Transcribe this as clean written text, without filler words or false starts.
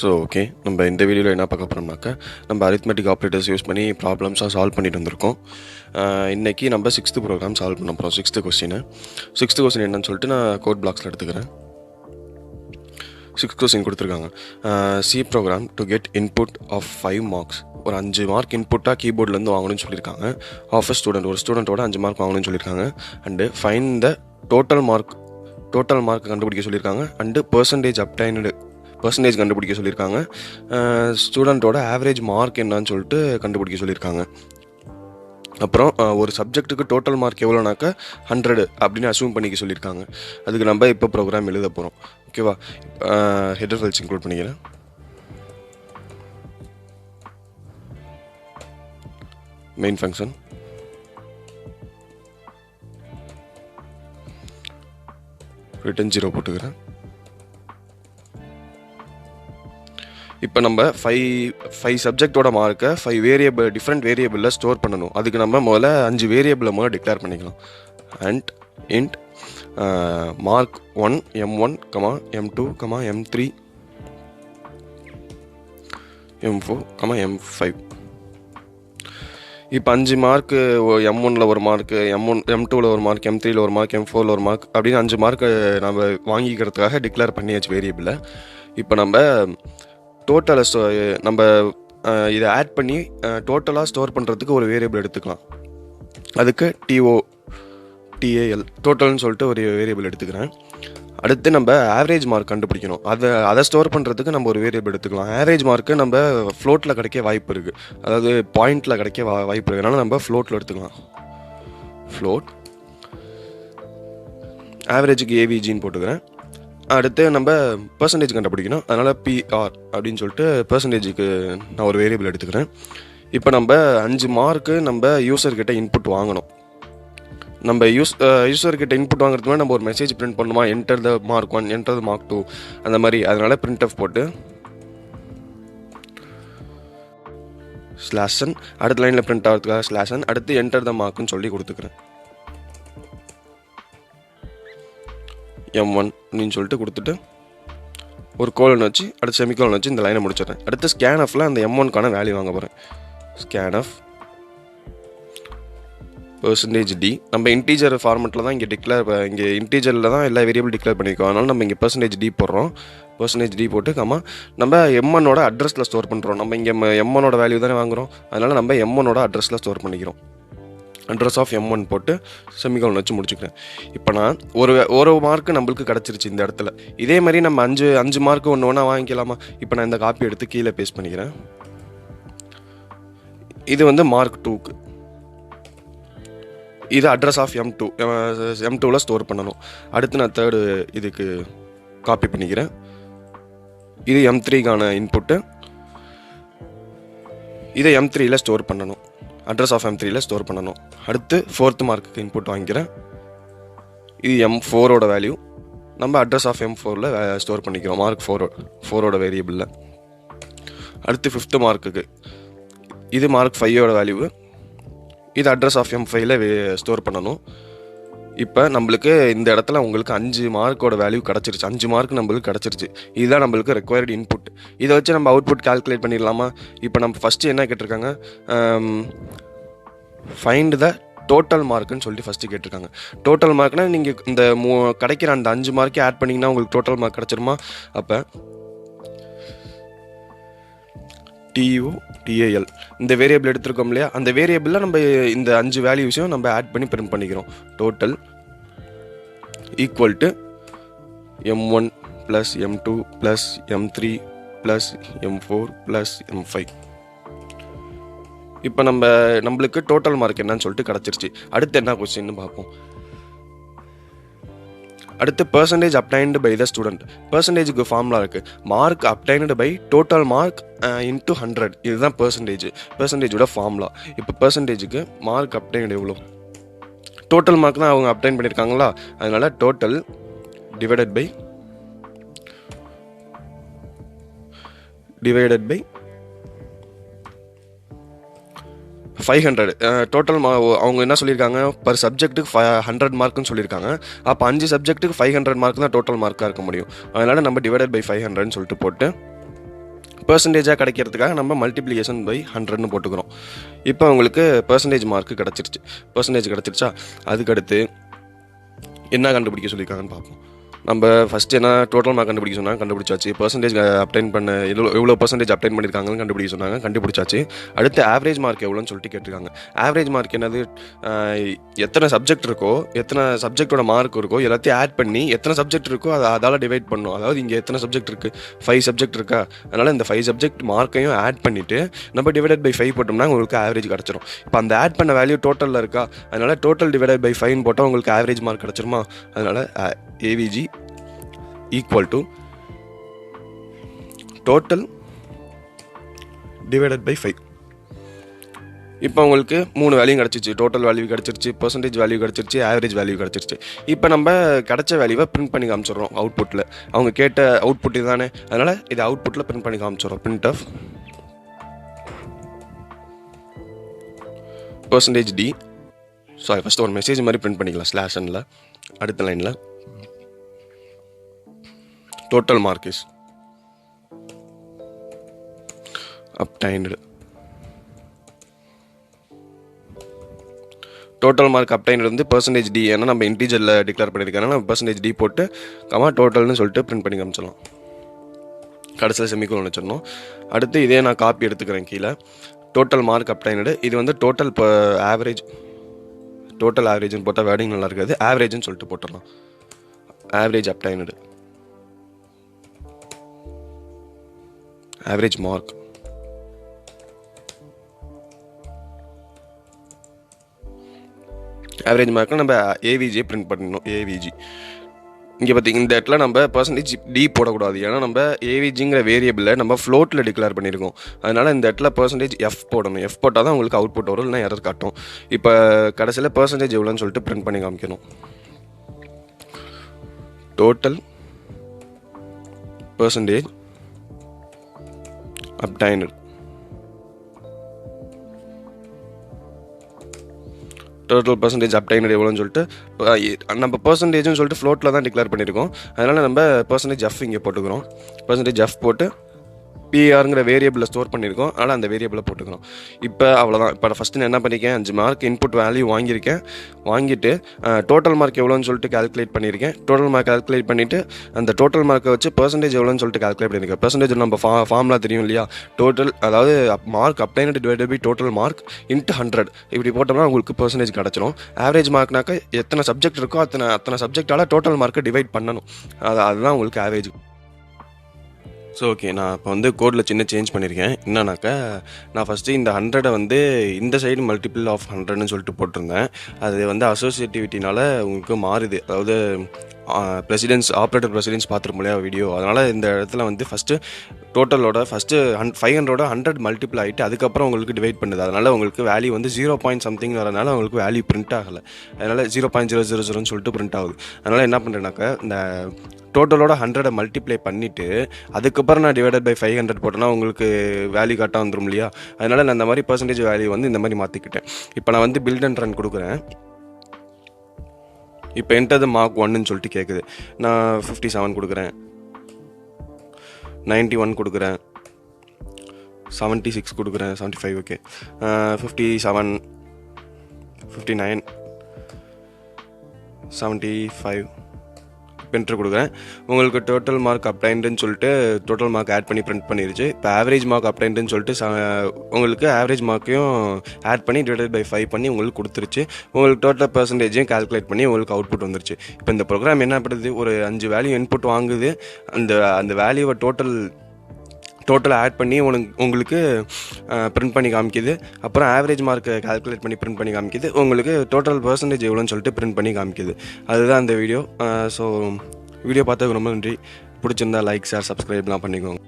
So okay, நம்ம இந்த வீடியோவில் என்ன பார்க்க போகிறோம்னாக்கா, நம்ம அரித்மெட்டிக் ஆப்ரேட்டர்ஸ் யூஸ் பண்ணி ப்ராப்ளம்ஸாக சால்வ் பண்ணிட்டு வந்திருக்கோம். இன்றைக்கி நம்ம 6th ப்ரோக்ராம் சால்வ் பண்ண போகிறோம். 6th கொஸ்டின் என்னன்னு சொல்லிட்டு நான் கோட் பிளாக்ஸில் எடுத்துக்கிறேன். 6th கொஸ்டின் கொடுத்துருக்காங்க. C program to get input of 5 marks. ஒரு 5 மார்க் இன்புட்டாக கீபோர்ட்லேருந்து வாங்கணும்னு சொல்லியிருக்காங்க. ஆஃப் ஒரு ஸ்டூடெண்ட்டோட 5 மார்க் வாங்கணும்னு சொல்லியிருக்காங்க. And find the total mark கண்டுபிடிக்க சொல்லியிருக்காங்க. அண்டு பர்சன்டேஜ் கண்டுபிடிக்க சொல்லியிருக்காங்க. ஸ்டூடெண்ட்டோட ஆவரேஜ் மார்க் என்னன்னு சொல்லிட்டு கண்டுபிடிக்க சொல்லியிருக்காங்க. அப்புறம் ஒரு சப்ஜெக்ட்டுக்கு டோட்டல் மார்க் எவ்வளோனாக்கா 100 அப்படின்னு அசூம் பண்ணிக்க சொல்லியிருக்காங்க. அதுக்கு நம்ம இப்போ ப்ரோக்ராம் எழுத போகிறோம். ஓகேவா? ஹெடர் ஃபைல்ஸ் இன்க்ளூட் பண்ணிக்கிறேன். மெயின் ஃபங்க்ஷன், ரிட்டன் 0 போட்டுக்கிறேன். இப்போ நம்ம 5 சப்ஜெக்டோட மார்க்கை 5 டிஃப்ரெண்ட் வேரியபிளில் ஸ்டோர் பண்ணணும். அதுக்கு நம்ம முதல்ல 5 வேரியபிளை டிக்ளேர் பண்ணிக்கலாம். And int mark 1 m1, m2, m3, m4, m5. இப்போ 5 மார்க்கு m1ல் ஒரு மார்க்கு, m2ல் ஒரு மார்க், m3ல் ஒரு மார்க், m4ல் ஒரு மார்க் அப்படின்னு 5 மார்க்கு நம்ம வாங்கிக்கிறதுக்காக டிக்ளேர் பண்ணியாச்சு வேரியபிளை. இப்போ நம்ம டோட்டலை நம்ம இதை ஆட் பண்ணி டோட்டலாக ஸ்டோர் பண்ணுறதுக்கு ஒரு வேரியபிள் எடுத்துக்கலாம். அதுக்கு TOTAL டோட்டல்னு சொல்லிட்டு ஒரு வேரியபிள் எடுத்துக்கிறேன். அடுத்து நம்ம ஆவரேஜ் மார்க் கண்டுபிடிக்கணும். அதை ஸ்டோர் பண்ணுறதுக்கு நம்ம ஒரு வேரியபிள் எடுத்துக்கலாம். ஆவரேஜ் மார்க்கு நம்ம ஃப்ளோட்டில் கிடைக்க வாய்ப்பு இருக்குது, அதாவது பாயிண்டில் கிடைக்க வாய்ப்பு இருக்குது. அதனால் நம்ம ஃப்ளோட்டில் எடுத்துக்கலாம். ஃப்ளோட் ஆவரேஜுக்கு AVGன்னு போட்டுக்கிறேன். அடுத்து நம்ம பர்சன்டேஜ் கண்டுபிடிக்கணும். அதனால் PR அப்படின்னு சொல்லிட்டு பர்சன்டேஜுக்கு நான் ஒரு வேரியபிள் எடுத்துக்கிறேன். இப்போ நம்ம 5 மார்க்கு நம்ம யூசர்கிட்ட இன்புட் வாங்கணும். நம்ம யூசர்கிட்ட இன்புட் வாங்குறதுக்கு நம்ம ஒரு மெசேஜ் பிரிண்ட் பண்ணுமா, enter the mark 1, enter the mark 2 அந்த மாதிரி. அதனால printf போட்டு /n அடுத்த லைனில் பிரிண்ட் ஆகிறதுக்காக /n அடுத்து என்டர் த மார்க்குன்னு சொல்லி கொடுத்துக்கிறேன். M1 அப்படின்னு சொல்லிட்டு கொடுத்துட்டு ஒரு கோலன் வச்சு அடுத்து செமிகோலன் வச்சு இந்த லைனை முடிச்சிடுறேன். அடுத்து ஸ்கேன்எஃப்ல அந்த M1க்கான வேல்யூ வாங்க போகிறேன். Scanf %d. நம்ம இன்டீஜர் ஃபார்மெட்டில் தான் இங்கே இன்டீஜரில் தான் எல்லா வேரியபிள் டிக்ளேர் பண்ணியிருக்கோம். அதனால் நம்ம இங்கே %d போடுறோம். %d போட்டு நம்ம M1ஓட அட்ரஸில் ஸ்டோர் பண்ணுறோம். நம்ம இங்கே M1ஓட வேல்யூ தானே வாங்குகிறோம். அதனால் நம்ம M1ஓட அட்ரஸில் ஸ்டோர் பண்ணிக்கிறோம். அட்ரஸ் ஆஃப் M1 போட்டு செமிகோலன் வச்சு முடிச்சுக்கிறேன். இப்போ நான் ஒரு மார்க்கு நம்மளுக்கு கிடச்சிருச்சு இந்த இடத்துல. இதே மாதிரி நம்ம 5 மார்க்கு ஒன்று வாங்கிக்கலாமா? இப்போ நான் இந்த காப்பி எடுத்து கீழே பேஸ்ட் பண்ணிக்கிறேன். இது மார்க் 2க்கு. இது அட்ரஸ் ஆஃப் M2வில் ஸ்டோர் பண்ணணும். அடுத்து நான் தேர்டு இதுக்கு காப்பி பண்ணிக்கிறேன். இது M3க்கான இன்புட்டு. இதை M3யில் ஸ்டோர் பண்ணணும். அட்ரஸ் ஆஃப் M3யில் ஸ்டோர் பண்ணணும். அடுத்து 4th மார்க்குக்கு இன்புட் வாங்கிக்கிறேன். இது M4ஓட வேல்யூ. நம்ம அட்ரஸ் ஆஃப் M4ல் ஸ்டோர் பண்ணிக்கிறோம், மார்க் 4ஓட வேரியபிளில். அடுத்து 5th மார்க்குக்கு இது மார்க் 5ஓட வேல்யூ. இது அட்ரஸ் ஆஃப் M5ல் ஸ்டோர் பண்ணணும். இப்போ நம்மளுக்கு இந்த இடத்துல உங்களுக்கு 5 மார்க்கோட வேல்யூ கிடச்சிருச்சு. 5 மார்க் நம்மளுக்கு கிடச்சிருச்சு. இதுதான் நம்மளுக்கு ரெக்வயர்டு இன்புட். இதை வச்சு நம்ம அவுட்புட் கால்குலேட் பண்ணிடலாமா? இப்போ நம்ம ஃபஸ்ட்டு என்ன கேட்டிருக்காங்க, ஃபைண்ட் த டோட்டல் மார்க்குன்னு சொல்லிட்டு ஃபஸ்ட்டு கேட்டிருக்காங்க. டோட்டல் மார்க்னால் நீங்கள் இந்த கிடைக்கிற அந்த 5 மார்க்கே ஆட் பண்ணிங்கன்னா உங்களுக்கு டோட்டல் மார்க் கிடச்சிருமா? அப்போ TOTAL இந்த வேரியபிள் எடுத்துருக்கோம் இல்லையா, அந்த வேரியபிளில் நம்ம இந்த 5 வேல்யூஸையும் நம்ம ஆட் பண்ணி பிரிண்ட் பண்ணிக்கிறோம். Total equal to M1 + M2 + M3 + M4 + M5. இப்போ நம்மளுக்கு டோட்டல் மார்க் என்னன்னு சொல்லிட்டு கிடச்சிருச்சு. அடுத்து என்ன கொஸ்டின்னு பார்ப்போம். அடுத்து % obtained by the student. பர்சன்டேஜுக்கு ஃபார்முலா இருக்குது. Mark obtained by total mark into 100. இதுதான் பர்சன்டேஜோட ஃபார்முலா. இப்போ பர்சன்டேஜுக்கு மார்க் obtained எவ்வளோ? டோட்டல் மார்க் தான் அவங்க அப்டைன் பண்ணியிருக்காங்களா, அதனால டோட்டல் டிவைடட் பை 500. டோட்டல் அவங்க என்ன சொல்லியிருக்காங்க, பர் சப்ஜெக்ட்டுக்கு 100 மார்க்குன்னு சொல்லியிருக்காங்க. அப்போ 5 சப்ஜெக்ட்டுக்கு 500 மார்க் தான் டோட்டல் மார்க்காக இருக்க முடியும். அதனால் நம்ம டிவைடட் பை 500ன்னு சொல்லிட்டு போட்டு பெர்சன்டேஜாக கிடைக்கிறதுக்காக நம்ம மல்டிப்ளிகேஷன் பை 100ன்னு போட்டுக்கிறோம். இப்போ உங்களுக்கு பெர்சன்டேஜ் மார்க்கு கிடச்சிருச்சு. பெர்சன்டேஜ் கிடச்சிருச்சா, அதுக்கடுத்து என்ன கண்டுபிடிக்க சொல்லியிருக்காங்கன்னு பார்ப்போம். நம்ம ஃபஸ்ட்டு என்ன டோட்டல் மார்க் கண்டுபிடிக்க சொன்னாங்க, கண்டுபிடிச்சாச்சு. பெர்சன்டேஜ் அப்டைன் பண்ண எவ்வளோ பெர்சன்டேஜ் அப்டைன் பண்ணியிருக்காங்கன்னு கண்டுபிடிக்க சொன்னாங்க, கண்டுபிடிச்சாச்சு. அடுத்து ஆவரேஜ் மார்க் எவ்வளோன்னு சொல்லிட்டு கேட்டிருக்காங்க. ஆவரேஜ் மார்க் என்னது, எத்தனை சப்ஜெக்ட் இருக்கோ, எத்தனை சப்ஜெக்டோட மார்க் இருக்கோ எல்லாத்தையும் ஆட் பண்ணி எத்தனை சப்ஜெக்ட் இருக்கோ அதால் டிவைட் பண்ணணும். அதாவது இங்கே எத்தனை சப்ஜெக்ட் இருக்குது, 5 சப்ஜெக்ட் இருக்கா, அதனால் இந்த 5 சப்ஜெக்ட் மார்க்கையும் ஆட் பண்ணிவிட்டு நம்ம டிவைடட் பை 5 போட்டோம்னா உங்களுக்கு ஆவரேஜ் கிடச்சிரும். இப்போ அந்த ஆட் பண்ண வேல்யூ டோட்டலில் இருக்கா, அதனால் டோட்டல் டிவைடட் பை 5 போட்டால் உங்களுக்கு ஆவரேஜ் மார்க் கிடச்சிருமா. அதனால் AVG equal to total divided by 5. இப்போ உங்களுக்கு 3 வேல்யூ கிடச்சிருச்சு. டோட்டல் வேல்யூ கிடச்சிருச்சு, பெர்சன்டேஜ் வேல்யூ கிடச்சிருச்சு, ஆவரேஜ் வேல்யூ கிடச்சிருச்சு. இப்போ நம்ம கிடச்ச வேல்யூவை பிரிண்ட் பண்ணி காமிச்சிடுறோம் அவுட்புட்டில். அவங்க கேட்ட அவுட்புட் இதுதானே, அதனால் இது அவுட்புட்டில் பிரிண்ட் பண்ணி காமிச்சிடுறோம். Print of percentage D. Sorry, first ஒரு மெசேஜ் மாதிரி பிரிண்ட் பண்ணிக்கலாம் ஸ்லாஷனில். அடுத்த லைனில் total mark is obtained. total mark obtained வந்து percentage D. ஏன்னா நம்ம இன்டீஜரில் டிக்ளேர் பண்ணியிருக்காங்க, நம்ம percentage D போட்டு டோட்டல்னு சொல்லிட்டு பிரிண்ட் பண்ணி காமிச்சிடலாம். கடைசியில் செமிகோலன் வச்சிடணும். அடுத்து இதே நான் காப்பி எடுத்துக்கிறேன் கீழே. Total mark obtained. இது வந்து டோட்டல் ஆவரேஜ், டோட்டல் ஆவரேஜ்னு போட்டால் வேர்டிங் நல்லா இருக்காது, ஆவரேஜ்னு சொல்லிட்டு போட்டுடலாம். Average obtained, average mark. Average mark நம்ம AVG பிரிண்ட் பண்ணணும். AVG இங்கே பார்த்தீங்க, இந்த இடத்துல நம்ம பெர்சன்டேஜ் D போடக்கூடாது. ஏன்னா நம்ம AVGங்கிற வேரியபிளை நம்ம ஃப்ளோட்டில் டிக்ளேர் பண்ணியிருக்கோம். அதனால் இந்த இடத்துல பெர்சன்டேஜ் F போடணும். F போட்டால் தான் உங்களுக்கு அவுட்புட் வரும், இல்லைனா எரர் காட்டும். இப்போ கடைசியில் பெர்சன்டேஜ் எவ்வளோன்னு சொல்லிட்டு பிரிண்ட் பண்ணி காமிக்கணும். Total percentage obtained. Total percentage obtained எவ்வளோன்னு சொல்லிட்டு நம்ம பெர்சன்டேஜ்னு சொல்லிட்டு ஃப்ளோட்டில் தான் டிக்ளேர் பண்ணியிருக்கோம். அதனால் நம்ம பெர்சன்டேஜ் F இங்கே போட்டுக்கிறோம். பெர்சன்டேஜ் F போட்டு PRங்கிற வேரியபிளில் ஸ்டோர் பண்ணியிருக்கோம், அதனால் அந்த வேரியபிளை போட்டுக்கிறோம். இப்போ அவ்வளோதான். இப்போ ஃபஸ்ட்டு நான் என்ன பண்ணியிருக்கேன், 5 மார்க் இன்புட் வேல்யூ வாங்கிட்டு டோட்டல் மார்க் எவ்வளோன்னு சொல்லிட்டு கால்குலேட் பண்ணியிருக்கேன். டோட்டல் மார்க் கால்குலேட் பண்ணிவிட்டு அந்த டோட்டல் மார்க்கை வச்சு பெர்சன்டேஜ் எவ்வளோன்னு சொல்லிட்டு கால்குலேட் பண்ணியிருக்கேன். பெர்சன்டேஜ் நம்ம ஃபார்ம்லாம் தெரியும் இல்லையா, டோட்டல் அதாவது mark obtained divided by total mark into 100 இப்படி போட்டோம்னா உங்களுக்கு பெர்சன்டேஜ் கிடச்சிரும். ஆவரேஜ் மார்க்னாக்க எத்தனை சப்ஜெக்ட் இருக்கோ அத்தனை சப்ஜெக்டால் டோட்டல் மார்க்கை டிவைட் பண்ணணும். அதுதான் உங்களுக்கு ஆவரேஜ். ஸோ ஓகே, நான் இப்போ வந்து கோடில் சின்ன சேஞ்ச் பண்ணியிருக்கேன். என்னன்னாக்கா, நான் ஃபஸ்ட்டு இந்த 100 வந்து இந்த சைடு மல்டிபிள் ஆஃப் 100ன்னு சொல்லிட்டு போட்டிருந்தேன். அது வந்து அசோசியேட்டிவிட்டினால உங்களுக்கு மாறுது. அதாவது ஆப்ரேட்டர் ப்ரெசிடென்ஸ் பார்த்துருப்போம் இல்லையா வீடியோ, அதனால் இந்த இடத்துல வந்து ஃபஸ்ட்டு டோட்டலோட ஃபஸ்ட்டு 500 100 மல்டிபிள் ஆகிட்டு அதுக்கப்புறம் உங்களுக்கு டிவைட் பண்ணுது. அதனால் உங்களுக்கு வேல்யூ வந்து 0. something வரனால உங்களுக்கு வேல்யூ பிரிண்ட் ஆகலை. அதனால் 0.000ன்னு சொல்லிட்டு பிரிண்ட் ஆகுது. அதனால் என்ன பண்ணுறேன்னாக்கா, இந்த டோட்டலோட 100 மல்டிப்ளை பண்ணிவிட்டு அதுக்கப்புறம் நான் டிவைடட் பை 500 போட்டேன்னா உங்களுக்கு வேல்யூ கரெக்டாக வந்துடும் இல்லையா. அதனால் நான் இந்த மாதிரி பெர்சன்டேஜ் வேல்யூ வந்து இந்த மாதிரி மாற்றிக்கிட்டேன். இப்போ நான் வந்து பில்ட் அண்ட் ரன் கொடுக்குறேன். இப்போ என்டர் த மார்க் 1ன்னு சொல்லிட்டு கேட்குது. நான் 57 கொடுக்குறேன், 91 கொடுக்குறேன், 76 கொடுக்குறேன், 75 ஓகே, 57, 59, 75 என்ட்ரு கொடுக்குறேன். உங்களுக்கு டோட்டல் மார்க் obtainedன்னு சொல்லிட்டு டோட்டல் மார்க் ஆட் பண்ணி பிரிண்ட் பண்ணிருச்சு. இப்போ ஆவரேஜ் மார்க் obtainedன்னு சொல்லிட்டு உங்களுக்கு ஆவரேஜ் மார்க்கையும் ஆட் பண்ணி டிவைடட் பை 5 பண்ணி உங்களுக்கு கொடுத்துருச்சு. உங்களுக்கு டோட்டல் பெர்சன்டேஜையும் கால்குலேட் பண்ணி உங்களுக்கு அவுட்புட் வந்துருச்சு. இப்போ இந்த ப்ரோக்ராம் என்ன பண்ணுது, ஒரு 5 வேல்யூ இன்புட் வாங்குது. அந்த வேல்யூவை டோட்டல் ஆட் பண்ணி உங்களுக்கு பிரிண்ட் பண்ணி காமிக்குது. அப்புறம் ஆவரேஜ் மார்க்கை கால்குலேட் பண்ணி பிரிண்ட் பண்ணி காமிக்குது. உங்களுக்கு டோட்டல் பெர்சன்டேஜ் எவ்வளோன்னு சொல்லிட்டு பிரிண்ட் பண்ணி காமிக்குது. அதுதான் அந்த வீடியோ. ஸோ வீடியோ பார்த்ததுக்கு ரொம்ப நன்றி. பிடிச்சிருந்தா லைக், ஷேர், சப்ஸ்கிரைப்லாம் பண்ணிக்கோங்க.